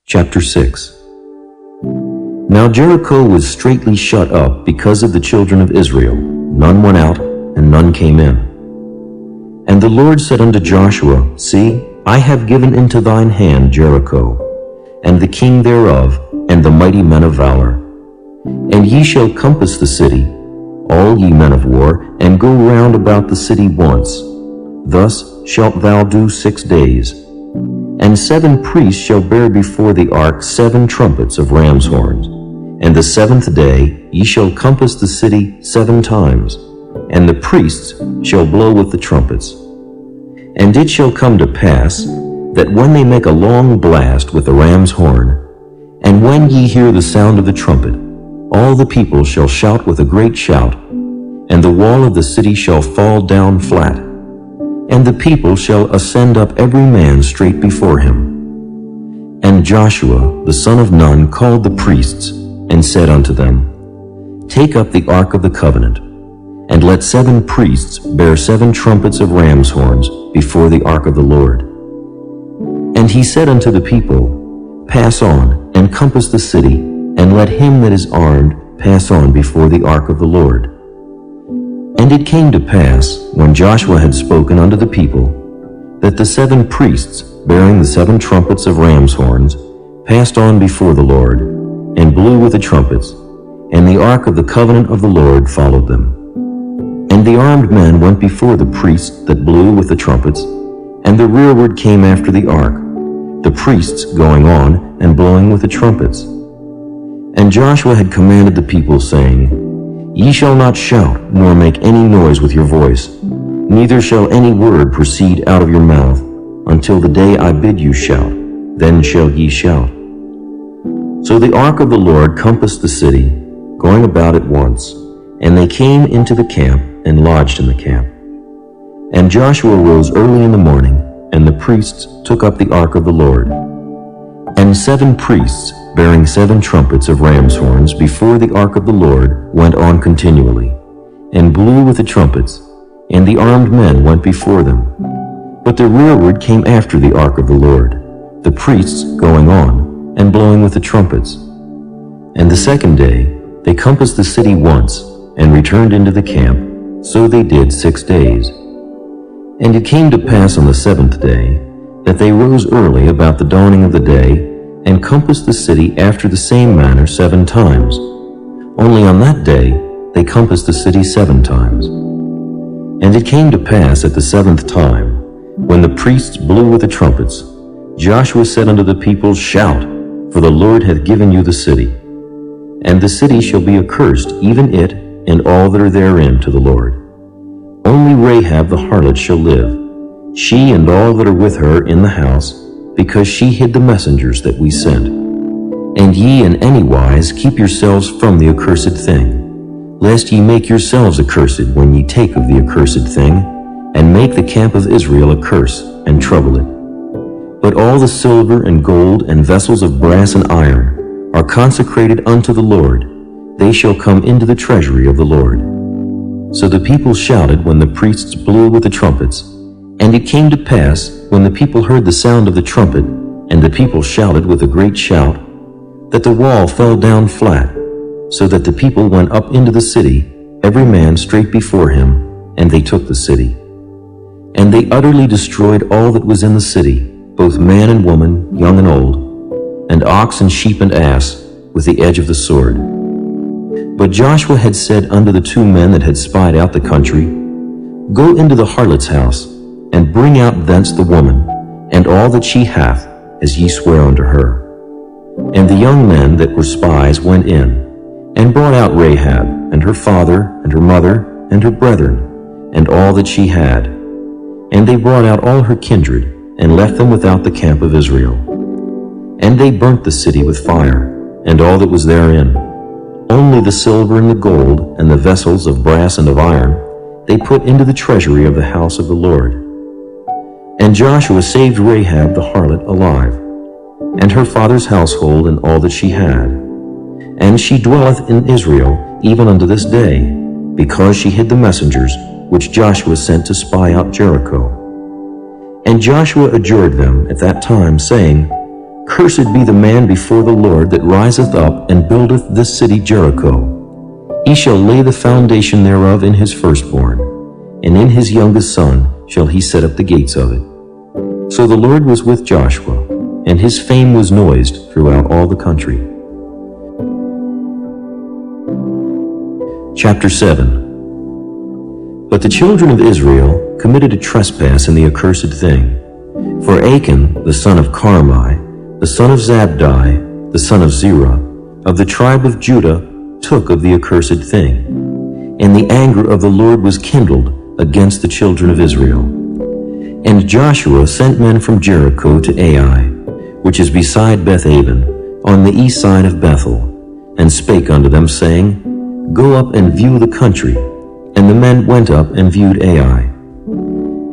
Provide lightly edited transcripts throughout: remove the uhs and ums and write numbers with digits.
Chapter 6. Now Jericho was straitly shut up because of the children of Israel. None went out, and none came in. And the Lord said unto Joshua, See, I have given into thine hand Jericho, and the king thereof, and the mighty men of valor. And ye shall compass the city, all ye men of war, and go round about the city once. Thus shalt thou do 6 days. And 7 priests shall bear before the ark 7 trumpets of ram's horns. And the 7th day ye shall compass the city 7 times, and the priests shall blow with the trumpets. And it shall come to pass, that when they make a long blast with the ram's horn, and when ye hear the sound of the trumpet, all the people shall shout with a great shout, and the wall of the city shall fall down flat, and the people shall ascend up every man straight before him. And Joshua the son of Nun called the priests, and said unto them, Take up the ark of the covenant, and let 7 priests bear 7 trumpets of ram's horns before the ark of the Lord. And he said unto the people, Pass on, and compass the city, and let him that is armed pass on before the ark of the Lord. And it came to pass, when Joshua had spoken unto the people, that the 7 priests, bearing the 7 trumpets of ram's horns, passed on before the Lord, and blew with the trumpets, and the ark of the covenant of the Lord followed them. And the armed men went before the priests that blew with the trumpets, and the rearward came after the ark, the priests going on and blowing with the trumpets. And Joshua had commanded the people, saying, Ye shall not shout, nor make any noise with your voice, neither shall any word proceed out of your mouth, until the day I bid you shout, then shall ye shout. So the ark of the Lord compassed the city, going about it once, and they came into the camp, and lodged in the camp. And Joshua rose early in the morning, and the priests took up the ark of the Lord. And 7 priests, bearing 7 trumpets of ram's horns before the ark of the Lord, went on continually, and blew with the trumpets, and the armed men went before them. But the rearward came after the ark of the Lord, the priests going on, and blowing with the trumpets. And the 2nd day they compassed the city once, and returned into the camp. So they did 6 days. And it came to pass on the 7th day, that they rose early about the dawning of the day, and compassed the city after the same manner 7 times. Only on that day they compassed the city 7 times. And it came to pass at the 7th time, when the priests blew with the trumpets, Joshua said unto the people, Shout, for the Lord hath given you the city. And the city shall be accursed, even it, and all that are therein, to the Lord. Only Rahab the harlot shall live, she and all that are with her in the house, because she hid the messengers that we sent. And ye in any wise keep yourselves from the accursed thing, lest ye make yourselves accursed when ye take of the accursed thing, and make the camp of Israel a curse, and trouble it. But all the silver and gold and vessels of brass and iron are consecrated unto the Lord. They shall come into the treasury of the Lord. So the people shouted when the priests blew with the trumpets. And it came to pass, when the people heard the sound of the trumpet, and the people shouted with a great shout, that the wall fell down flat, so that the people went up into the city, every man straight before him, and they took the city. And they utterly destroyed all that was in the city, both man and woman, young and old, and ox and sheep and ass, with the edge of the sword. But Joshua had said unto the 2 men that had spied out the country, Go into the harlot's house, and bring out thence the woman, and all that she hath, as ye swear unto her. And the young men that were spies went in, and brought out Rahab, and her father, and her mother, and her brethren, and all that she had. And they brought out all her kindred, and left them without the camp of Israel. And they burnt the city with fire, and all that was therein. Only the silver and the gold, and the vessels of brass and of iron, they put into the treasury of the house of the Lord. And Joshua saved Rahab the harlot alive, and her father's household, and all that she had. And she dwelleth in Israel even unto this day, because she hid the messengers which Joshua sent to spy out Jericho. And Joshua adjured them at that time, saying, Cursed be the man before the Lord that riseth up and buildeth this city Jericho. He shall lay the foundation thereof in his firstborn, and in his youngest son shall he set up the gates of it. So the Lord was with Joshua, and his fame was noised throughout all the country. Chapter 7. But the children of Israel committed a trespass in the accursed thing. For Achan, the son of Carmi, the son of Zabdi, the son of Zerah, of the tribe of Judah, took of the accursed thing. And the anger of the Lord was kindled against the children of Israel. And Joshua sent men from Jericho to Ai, which is beside Bethaven, on the east side of Bethel, and spake unto them, saying, Go up and view the country. And the men went up and viewed Ai.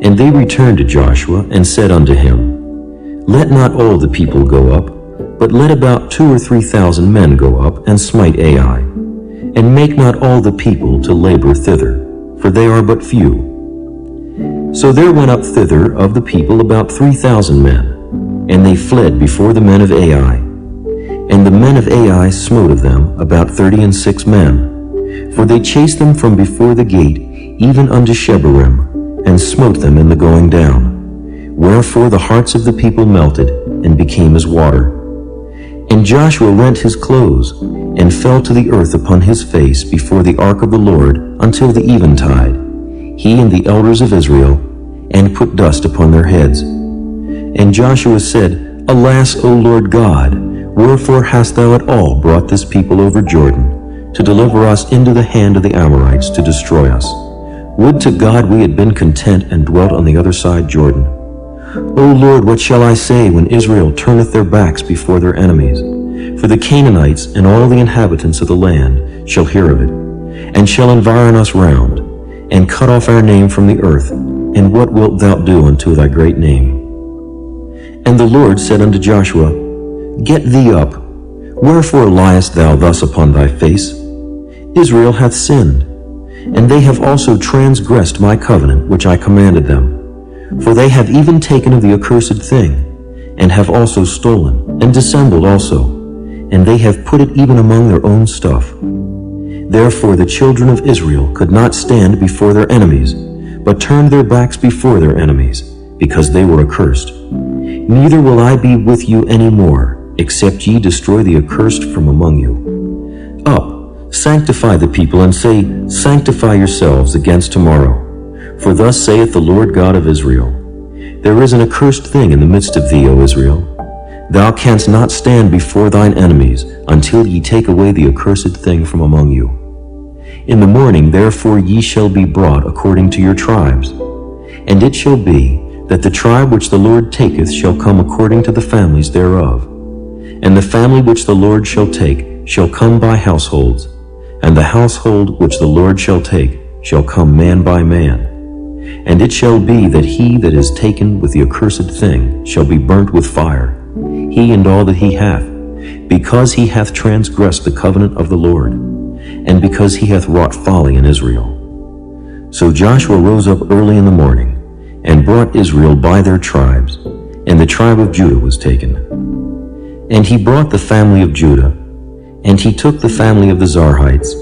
And they returned to Joshua, and said unto him, Let not all the people go up, but let about 2,000 or 3,000 men go up, and smite Ai. And make not all the people to labor thither, for they are but few. So there went up thither of the people about 3,000 men, and they fled before the men of Ai. And the men of Ai smote of them about 36 men, for they chased them from before the gate even unto Shebarim, and smote them in the going down. Wherefore the hearts of the people melted, and became as water. And Joshua rent his clothes, and fell to the earth upon his face before the ark of the Lord until the eventide, he and the elders of Israel, and put dust upon their heads. And Joshua said, Alas, O Lord God, wherefore hast thou at all brought this people over Jordan, to deliver us into the hand of the Amorites to destroy us? Would to God we had been content and dwelt on the other side Jordan. O Lord, what shall I say when Israel turneth their backs before their enemies? For the Canaanites and all the inhabitants of the land shall hear of it, and shall environ us round, and cut off our name from the earth. And what wilt thou do unto thy great name? And the Lord said unto Joshua, Get thee up. Wherefore liest thou thus upon thy face? Israel hath sinned, and they have also transgressed my covenant which I commanded them. For they have even taken of the accursed thing, and have also stolen, and dissembled also, and they have put it even among their own stuff. Therefore the children of Israel could not stand before their enemies, but turned their backs before their enemies, because they were accursed. Neither will I be with you any more, except ye destroy the accursed from among you. Up, sanctify the people, and say, Sanctify yourselves against tomorrow. For thus saith the Lord God of Israel, There is an accursed thing in the midst of thee, O Israel. Thou canst not stand before thine enemies, until ye take away the accursed thing from among you. In the morning therefore ye shall be brought according to your tribes. And it shall be, that the tribe which the Lord taketh shall come according to the families thereof. And the family which the Lord shall take shall come by households, and the household which the Lord shall take shall come man by man. And it shall be that he that is taken with the accursed thing shall be burnt with fire, he and all that he hath, because he hath transgressed the covenant of the Lord, and because he hath wrought folly in Israel. So Joshua rose up early in the morning, and brought Israel by their tribes, and the tribe of Judah was taken. And he brought the family of Judah, and he took the family of the Zarhites,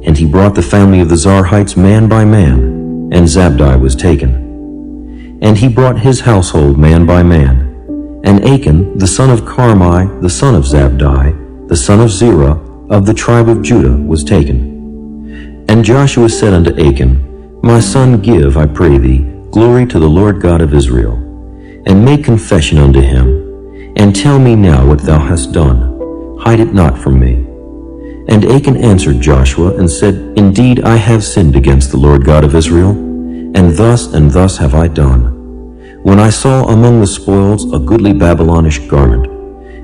and he brought the family of the Zarhites man by man, and Zabdi was taken. And he brought his household man by man, and Achan, the son of Carmi, the son of Zabdi, the son of Zerah, of the tribe of Judah, was taken. And Joshua said unto Achan, My son, give, I pray thee, glory to the Lord God of Israel, and make confession unto him, and tell me now what thou hast done. Hide it not from me. And Achan answered Joshua, and said, Indeed, I have sinned against the Lord God of Israel, and thus have I done. When I saw among the spoils a goodly Babylonish garment,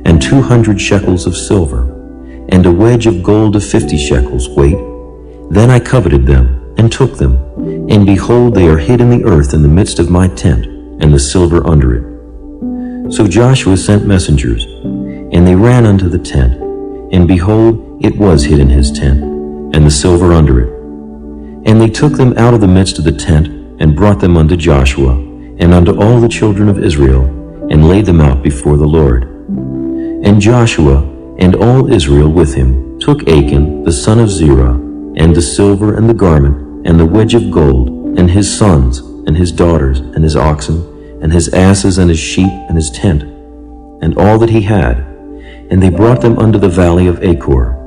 and 200 shekels of silver, and a wedge of gold of 50 shekels weight, then I coveted them, and took them, and behold, they are hid in the earth in the midst of my tent, and the silver under it. So Joshua sent messengers, and they ran unto the tent, and behold, it was hid in his tent, and the silver under it. And they took them out of the midst of the tent, and brought them unto Joshua, and unto all the children of Israel, and laid them out before the Lord. And Joshua and all Israel with him took Achan the son of Zerah, and the silver and the garment, and the wedge of gold, and his sons, and his daughters, and his oxen, and his asses, and his sheep, and his tent, and all that he had, and they brought them unto the valley of Achor.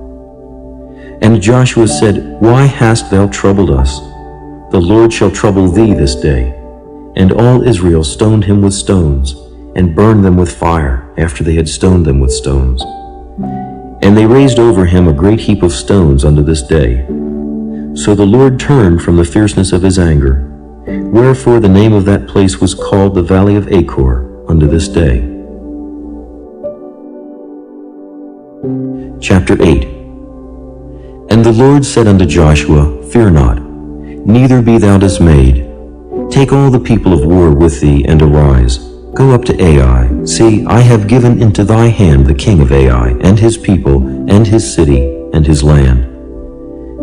And Joshua said, Why hast thou troubled us? The Lord shall trouble thee this day. And all Israel stoned him with stones, and burned them with fire, after they had stoned them with stones. And they raised over him a great heap of stones unto this day. So the Lord turned from the fierceness of his anger, wherefore the name of that place was called the Valley of Achor unto this day. Chapter 8. And the Lord said unto Joshua, Fear not, neither be thou dismayed. Take all the people of war with thee, and arise. Go up to Ai. See, I have given into thy hand the king of Ai, and his people, and his city, and his land.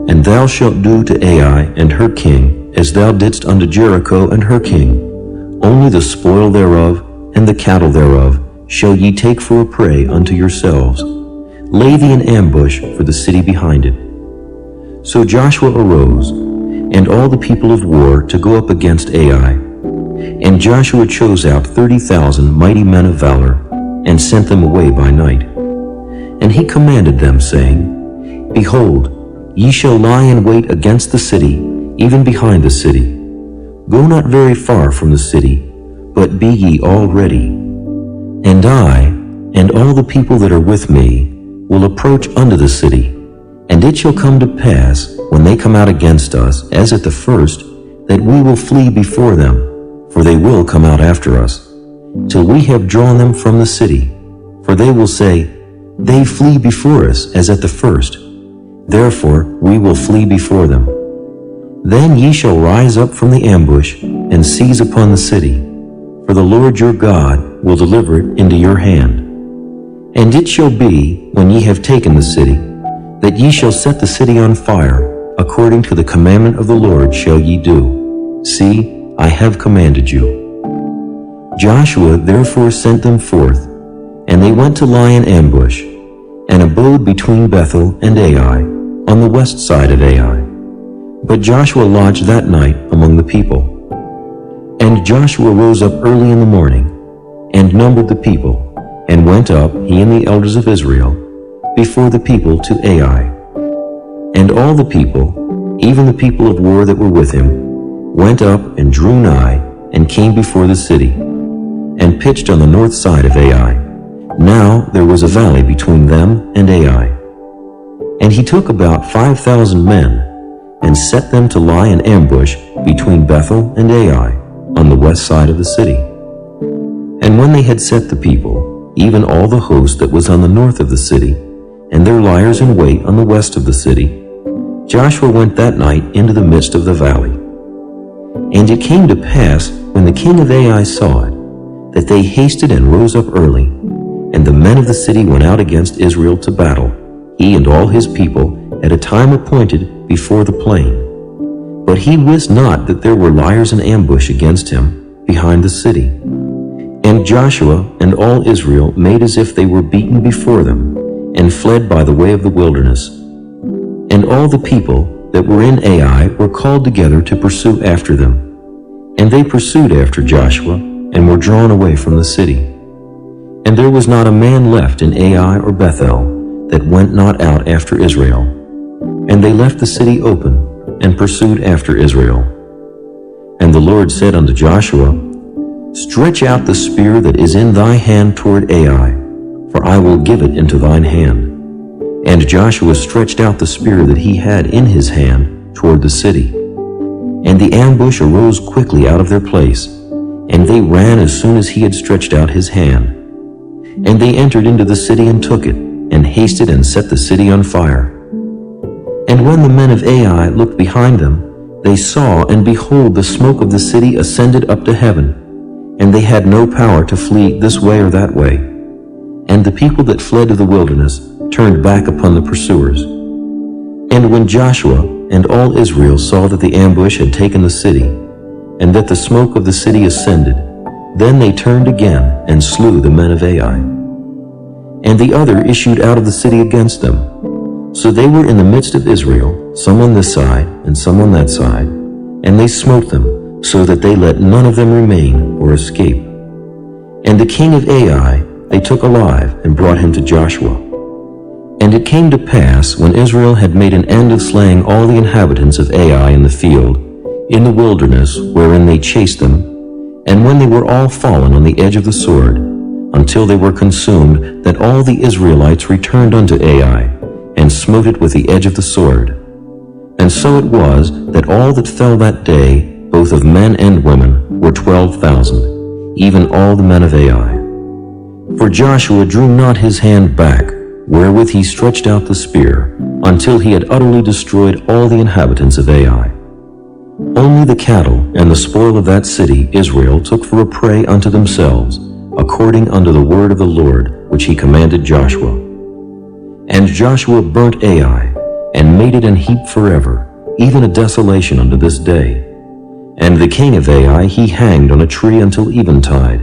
And thou shalt do to Ai and her king, as thou didst unto Jericho and her king. Only the spoil thereof, and the cattle thereof, shall ye take for a prey unto yourselves. Lay thee an ambush for the city behind it. So Joshua arose, and all the people of war to go up against Ai. And Joshua chose out 30,000 mighty men of valor, and sent them away by night. And he commanded them, saying, Behold, ye shall lie in wait against the city, even behind the city. Go not very far from the city, but be ye all ready. And I, and all the people that are with me, will approach unto the city. And it shall come to pass, when they come out against us, as at the first, that we will flee before them, for they will come out after us, till we have drawn them from the city. For they will say, They flee before us, as at the first. Therefore we will flee before them. Then ye shall rise up from the ambush, and seize upon the city, for the Lord your God will deliver it into your hand. And it shall be, when ye have taken the city, that ye shall set the city on fire, according to the commandment of the Lord shall ye do. See, I have commanded you. Joshua therefore sent them forth, and they went to lie in ambush, and abode between Bethel and Ai, on the west side of Ai. But Joshua lodged that night among the people. And Joshua rose up early in the morning, and numbered the people, and went up, he and the elders of Israel, before the people to Ai. And all the people, even the people of war that were with him, went up and drew nigh, and came before the city, and pitched on the north side of Ai. Now there was a valley between them and Ai. And he took about 5,000 men, and set them to lie in ambush between Bethel and Ai, on the west side of the city. And when they had set the people, even all the host that was on the north of the city, and their liers in wait on the west of the city, Joshua went that night into the midst of the valley. And it came to pass, when the king of Ai saw it, that they hasted and rose up early, and the men of the city went out against Israel to battle, he and all his people, at a time appointed before the plain. But he wist not that there were liers in ambush against him behind the city. And Joshua and all Israel made as if they were beaten before them, and fled by the way of the wilderness. And all the people that were in Ai were called together to pursue after them. And they pursued after Joshua, and were drawn away from the city. And there was not a man left in Ai or Bethel that went not out after Israel. And they left the city open, and pursued after Israel. And the Lord said unto Joshua, Stretch out the spear that is in thy hand toward Ai, for I will give it into thine hand. And Joshua stretched out the spear that he had in his hand toward the city. And the ambush arose quickly out of their place, and they ran as soon as he had stretched out his hand. And they entered into the city and took it, and hasted and set the city on fire. And when the men of Ai looked behind them, they saw, and behold, the smoke of the city ascended up to heaven, and they had no power to flee this way or that way. And the people that fled to the wilderness turned back upon the pursuers. And when Joshua and all Israel saw that the ambush had taken the city, and that the smoke of the city ascended, then they turned again and slew the men of Ai. and the other issued out of the city against them. So they were in the midst of Israel, some on this side and some on that side, and they smote them, so that they let none of them remain or escape. And the king of Ai they took alive and brought him to Joshua. And it came to pass, when Israel had made an end of slaying all the inhabitants of Ai in the field, in the wilderness wherein they chased them, and when they were all fallen on the edge of the sword, until they were consumed, that all the Israelites returned unto Ai, and smote it with the edge of the sword. And so it was, that all that fell that day, both of men and women, were 12,000, even all the men of Ai. For Joshua drew not his hand back, wherewith he stretched out the spear, until he had utterly destroyed all the inhabitants of Ai. Only the cattle and the spoil of that city Israel took for a prey unto themselves, according unto the word of the Lord, which he commanded Joshua. And Joshua burnt Ai, and made it an heap forever, even a desolation unto this day. And the king of Ai he hanged on a tree until eventide.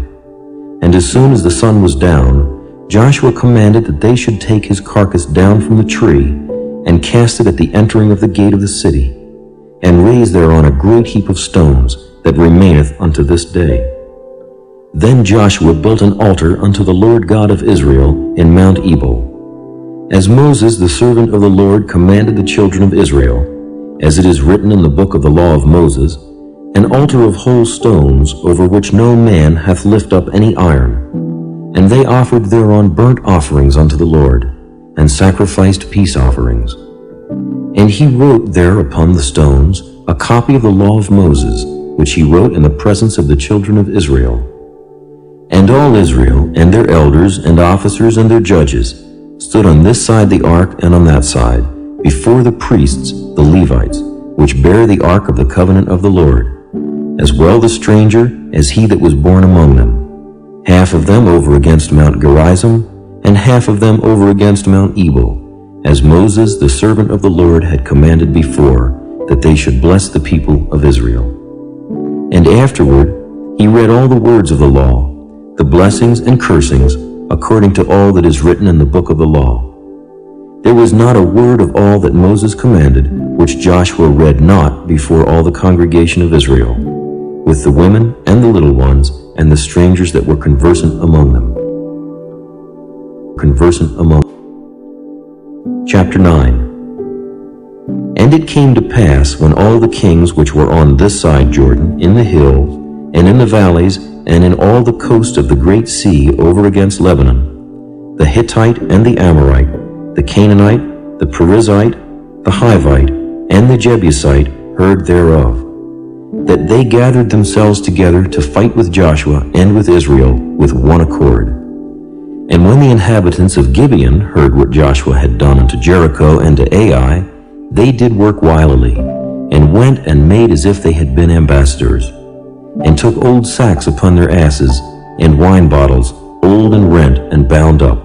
And as soon as the sun was down, Joshua commanded that they should take his carcass down from the tree, and cast it at the entering of the gate of the city, and raise thereon a great heap of stones, that remaineth unto this day. Then Joshua built an altar unto the Lord God of Israel in Mount Ebal, as Moses the servant of the Lord commanded the children of Israel, as it is written in the book of the law of Moses, an altar of whole stones, over which no man hath lift up any iron. And they offered thereon burnt offerings unto the Lord, and sacrificed peace offerings. And he wrote there upon the stones a copy of the law of Moses, which he wrote in the presence of the children of Israel. And all Israel, and their elders, and officers, and their judges, stood on this side the ark and on that side, before the priests, the Levites, which bear the ark of the covenant of the Lord, as well the stranger as he that was born among them, half of them over against Mount Gerizim, and half of them over against Mount Ebal, as Moses the servant of the Lord had commanded before, that they should bless the people of Israel. And afterward he read all the words of the law, the blessings and cursings, according to all that is written in the book of the law. There was not a word of all that Moses commanded, which Joshua read not before all the congregation of Israel, with the women and the little ones, and the strangers that were conversant among them. Chapter 9. And it came to pass, when all the kings which were on this side Jordan, in the hills, and in the valleys, and in all the coast of the great sea over against Lebanon, the Hittite and the Amorite, the Canaanite, the Perizzite, the Hivite, and the Jebusite heard thereof, that they gathered themselves together to fight with Joshua and with Israel with one accord. And when the inhabitants of Gibeon heard what Joshua had done unto Jericho and to Ai, they did work wilily, and went and made as if they had been ambassadors, and took old sacks upon their asses, and wine bottles, old and rent and bound up,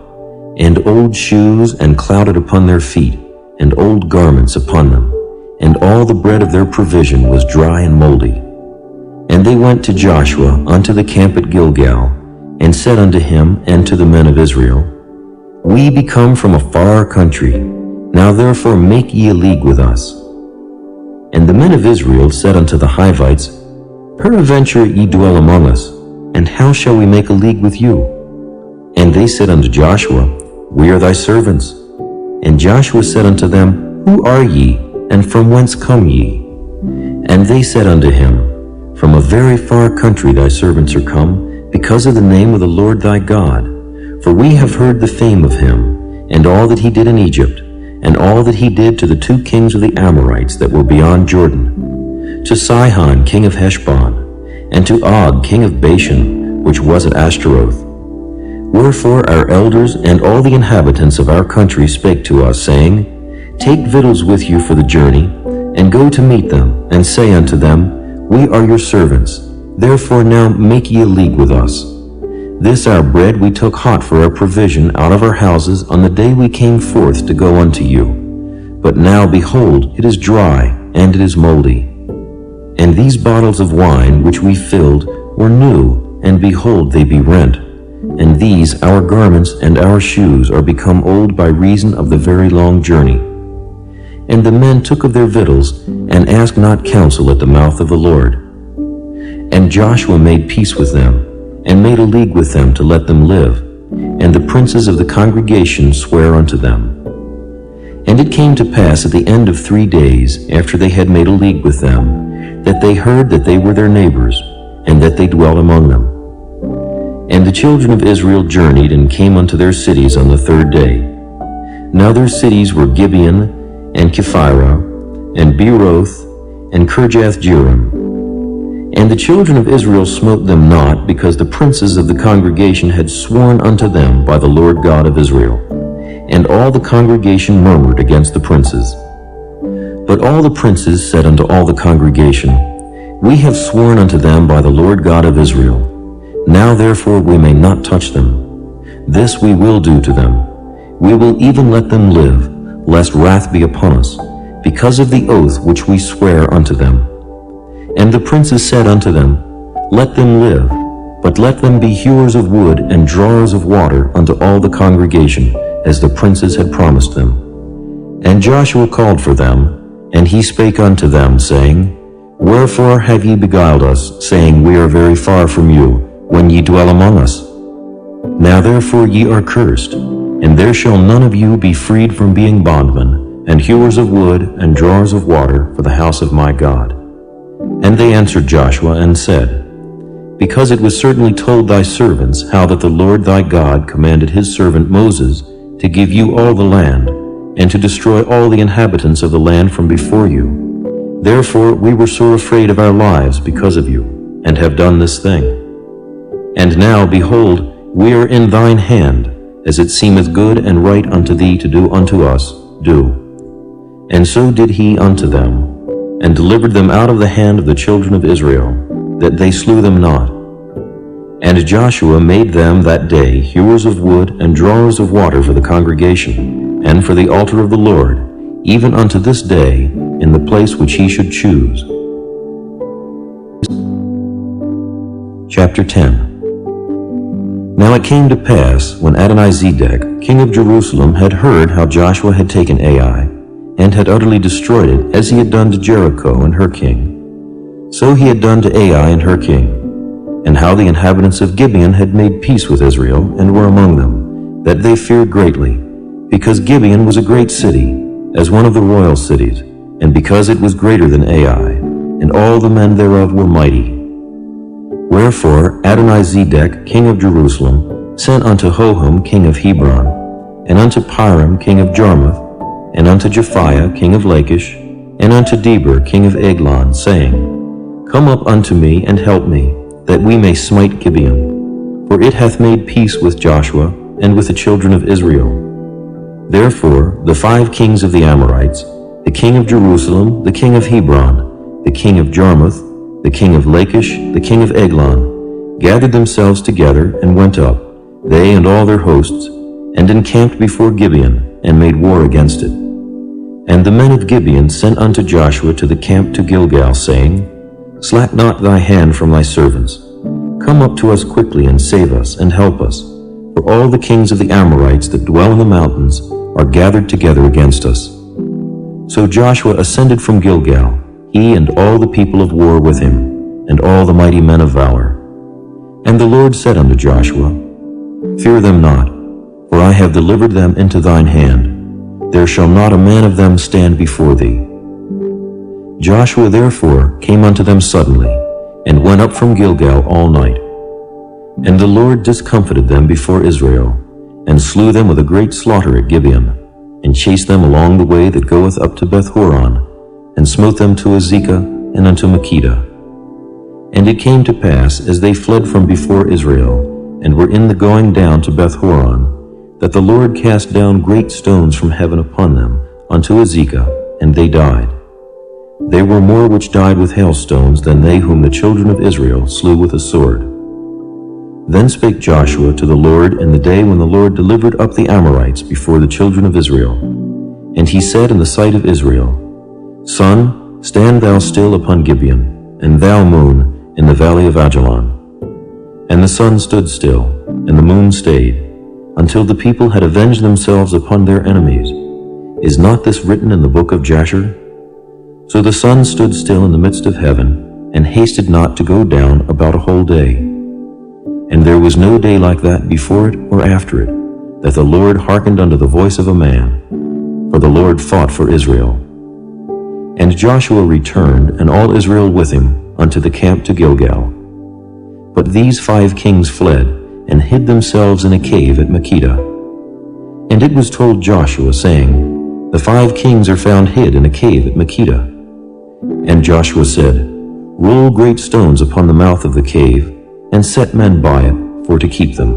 and old shoes and clouded upon their feet, and old garments upon them, and all the bread of their provision was dry and moldy. And they went to Joshua unto the camp at Gilgal, and said unto him and to the men of Israel, We be come from a far country, now therefore make ye a league with us. And the men of Israel said unto the Hivites, Peradventure ye dwell among us, and how shall we make a league with you? And they said unto Joshua, We are thy servants. And Joshua said unto them, Who are ye, and from whence come ye? And they said unto him, From a very far country thy servants are come, because of the name of the Lord thy God. For we have heard the fame of him, and all that he did in Egypt, and all that he did to the 2 kings of the Amorites that were beyond Jordan, to Sihon king of Heshbon, and to Og king of Bashan, which was at Ashtaroth. Wherefore our elders and all the inhabitants of our country spake to us, saying, Take victuals with you for the journey, and go to meet them, and say unto them, We are your servants, therefore now make ye a league with us. This our bread we took hot for our provision out of our houses on the day we came forth to go unto you. But now, behold, it is dry, and it is moldy. And these bottles of wine which we filled were new, and behold, they be rent. and these, our garments and our shoes, are become old by reason of the very long journey. And the men took of their victuals, and asked not counsel at the mouth of the Lord. And Joshua made peace with them, and made a league with them to let them live, and the princes of the congregation sware unto them. And it came to pass at the end of 3 days, after they had made a league with them, that they heard that they were their neighbors, and that they dwelt among them. And the children of Israel journeyed and came unto their cities on the 3rd day. Now their cities were Gibeon, and Kephirah, and Beeroth, and Kirjath-jearim. And the children of Israel smote them not, because the princes of the congregation had sworn unto them by the Lord God of Israel. And all the congregation murmured against the princes. But all the princes said unto all the congregation, We have sworn unto them by the Lord God of Israel. Now therefore we may not touch them. This we will do to them. We will even let them live, lest wrath be upon us, because of the oath which we swear unto them. And the princes said unto them, Let them live, but let them be hewers of wood and drawers of water unto all the congregation, as the princes had promised them. And Joshua called for them, and he spake unto them, saying, Wherefore have ye beguiled us, saying, We are very far from you, when ye dwell among us? Now therefore ye are cursed, and there shall none of you be freed from being bondmen, and hewers of wood, and drawers of water for the house of my God. And they answered Joshua, and said, Because it was certainly told thy servants how that the Lord thy God commanded his servant Moses to give you all the land, and to destroy all the inhabitants of the land from before you. Therefore we were sore afraid of our lives because of you, and have done this thing. And now, behold, we are in thine hand, as it seemeth good and right unto thee to do unto us, do. And so did he unto them, and delivered them out of the hand of the children of Israel, that they slew them not. And Joshua made them that day hewers of wood and drawers of water for the congregation, and for the altar of the Lord, even unto this day, in the place which he should choose. Chapter 10. Now it came to pass, when Adonizedec, king of Jerusalem, had heard how Joshua had taken Ai, and had utterly destroyed it, as he had done to Jericho and her king, so he had done to Ai and her king, and how the inhabitants of Gibeon had made peace with Israel, and were among them, that they feared greatly, because Gibeon was a great city, as one of the royal cities, and because it was greater than Ai, and all the men thereof were mighty. Wherefore Adonizedec, king of Jerusalem, sent unto Hoham, king of Hebron, and unto Piram, king of Jarmuth, and unto Japhiah, king of Lachish, and unto Deber, king of Eglon, saying, Come up unto me, and help me, that we may smite Gibeon, for it hath made peace with Joshua, and with the children of Israel. Therefore the 5 kings of the Amorites, the king of Jerusalem, the king of Hebron, the king of Jarmuth, the king of Lachish, the king of Eglon, gathered themselves together, and went up, they and all their hosts, and encamped before Gibeon, and made war against it. And the men of Gibeon sent unto Joshua to the camp to Gilgal, saying, Slack not thy hand from thy servants. Come up to us quickly, and save us, and help us. For all the kings of the Amorites that dwell in the mountains are gathered together against us. So Joshua ascended from Gilgal, he and all the people of war with him, and all the mighty men of valor. And the Lord said unto Joshua, Fear them not, for I have delivered them into thine hand. There shall not a man of them stand before thee. Joshua therefore came unto them suddenly, and went up from Gilgal all night. And the Lord discomfited them before Israel, and slew them with a great slaughter at Gibeon, and chased them along the way that goeth up to Beth-horon, and smote them to Azekah and unto Makkedah. And it came to pass, as they fled from before Israel, and were in the going down to Beth-horon, that the Lord cast down great stones from heaven upon them unto Azekah, and they died. There were more which died with hailstones than they whom the children of Israel slew with a sword. Then spake Joshua to the Lord in the day when the Lord delivered up the Amorites before the children of Israel. And he said in the sight of Israel, Sun, stand thou still upon Gibeon, and thou, moon, in the valley of Ajalon. And the sun stood still, and the moon stayed, until the people had avenged themselves upon their enemies. Is not this written in the book of Jasher? So the sun stood still in the midst of heaven, and hasted not to go down about a whole day. And there was no day like that before it or after it, that the Lord hearkened unto the voice of a man, for the Lord fought for Israel. And Joshua returned, and all Israel with him, unto the camp to Gilgal. But these 5 kings fled, and hid themselves in a cave at Makkedah. And it was told Joshua, saying, The 5 kings are found hid in a cave at Makkedah. And Joshua said, Roll great stones upon the mouth of the cave, and set men by it, for to keep them.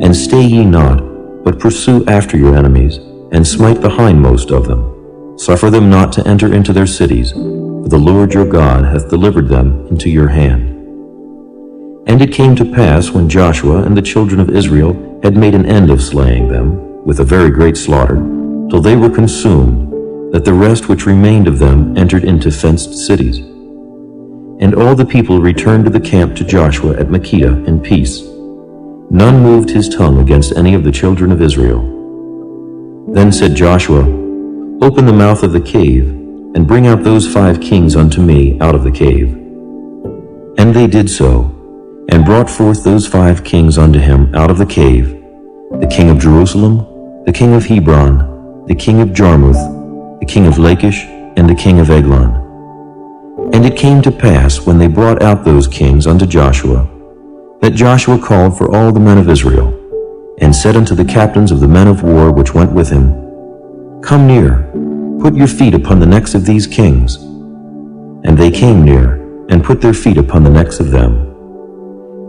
And stay ye not, but pursue after your enemies, and smite the hindmost of them. Suffer them not to enter into their cities, for the Lord your God hath delivered them into your hand. And it came to pass, when Joshua and the children of Israel had made an end of slaying them, with a very great slaughter, till they were consumed, that the rest which remained of them entered into fenced cities. And all the people returned to the camp to Joshua at Makkedah in peace. None moved his tongue against any of the children of Israel. Then said Joshua, Open the mouth of the cave, and bring out those 5 kings unto me out of the cave. And they did so, and brought forth those 5 kings unto him out of the cave, the king of Jerusalem, the king of Hebron, the king of Jarmuth, the king of Lachish, and the king of Eglon. And it came to pass, when they brought out those kings unto Joshua, that Joshua called for all the men of Israel, and said unto the captains of the men of war which went with him, Come near, put your feet upon the necks of these kings. And they came near, and put their feet upon the necks of them.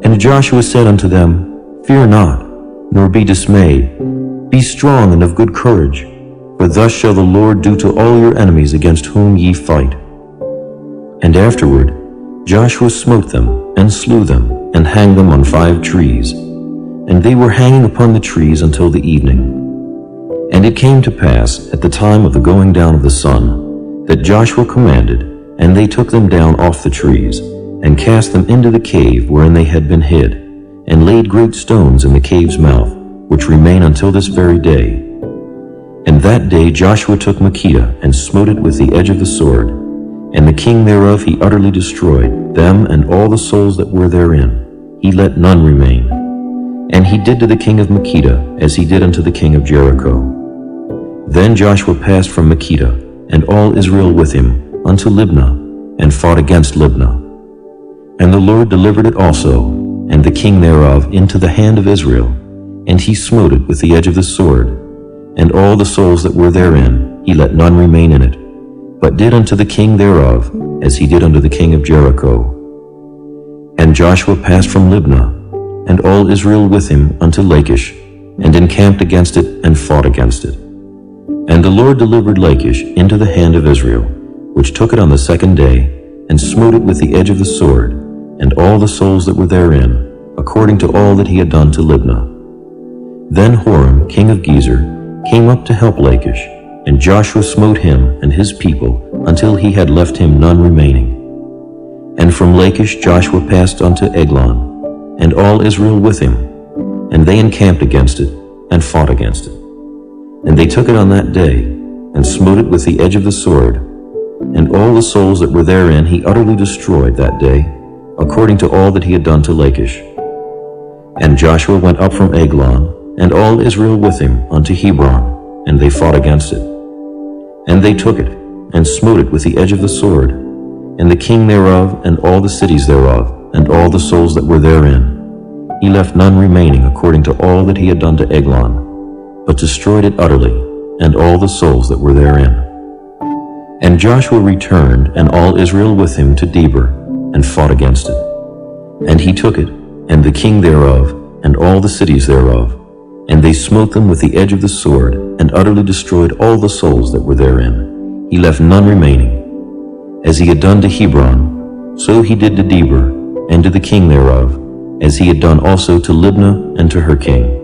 And Joshua said unto them, Fear not, nor be dismayed. Be strong and of good courage, for thus shall the Lord do to all your enemies against whom ye fight. And afterward Joshua smote them, and slew them, and hanged them on 5 trees. And they were hanging upon the trees until the evening. And it came to pass, at the time of the going down of the sun, that Joshua commanded, and they took them down off the trees, and cast them into the cave wherein they had been hid, and laid great stones in the cave's mouth, which remain until this very day. And that day Joshua took Makkedah, and smote it with the edge of the sword, and the king thereof he utterly destroyed, them and all the souls that were therein. He let none remain. And he did to the king of Makkedah as he did unto the king of Jericho. Then Joshua passed from Makkedah, and all Israel with him, unto Libnah, and fought against Libnah. And the Lord delivered it also, and the king thereof, into the hand of Israel, and he smote it with the edge of the sword. And all the souls that were therein, he let none remain in it, but did unto the king thereof, as he did unto the king of Jericho. And Joshua passed from Libnah, and all Israel with him, unto Lachish, and encamped against it, and fought against it. And the Lord delivered Lachish into the hand of Israel, which took it on the 2nd day, and smote it with the edge of the sword, and all the souls that were therein, according to all that he had done to Libnah. Then Horam, king of Gezer, came up to help Lachish, and Joshua smote him and his people, until he had left him none remaining. And from Lachish Joshua passed unto Eglon, and all Israel with him, and they encamped against it, and fought against it. And they took it on that day, and smote it with the edge of the sword, and all the souls that were therein he utterly destroyed that day, according to all that he had done to Lachish. And Joshua went up from Eglon, and all Israel with him, unto Hebron, and they fought against it. And they took it, and smote it with the edge of the sword, and the king thereof, and all the cities thereof, and all the souls that were therein. He left none remaining according to all that he had done to Eglon, but destroyed it utterly, and all the souls that were therein. And Joshua returned, and all Israel with him, to Debir, and fought against it. And he took it, and the king thereof, and all the cities thereof, and they smote them with the edge of the sword, and utterly destroyed all the souls that were therein. He left none remaining. As he had done to Hebron, so he did to Debir, and to the king thereof, as he had done also to Libnah and to her king.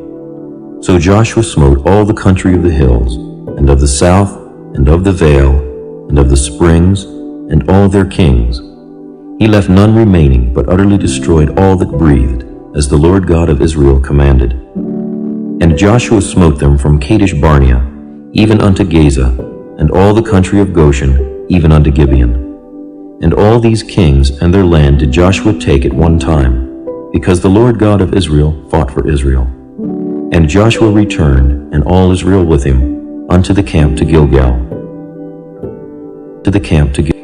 So Joshua smote all the country of the hills, and of the south, and of the vale, and of the springs, and all their kings. He left none remaining, but utterly destroyed all that breathed, as the Lord God of Israel commanded. And Joshua smote them from Kadesh Barnea, even unto Gaza, and all the country of Goshen, even unto Gibeon. And all these kings and their land did Joshua take at one time, because the Lord God of Israel fought for Israel. And Joshua returned, and all Israel with him, unto the camp to Gilgal. To the camp to Gilgal.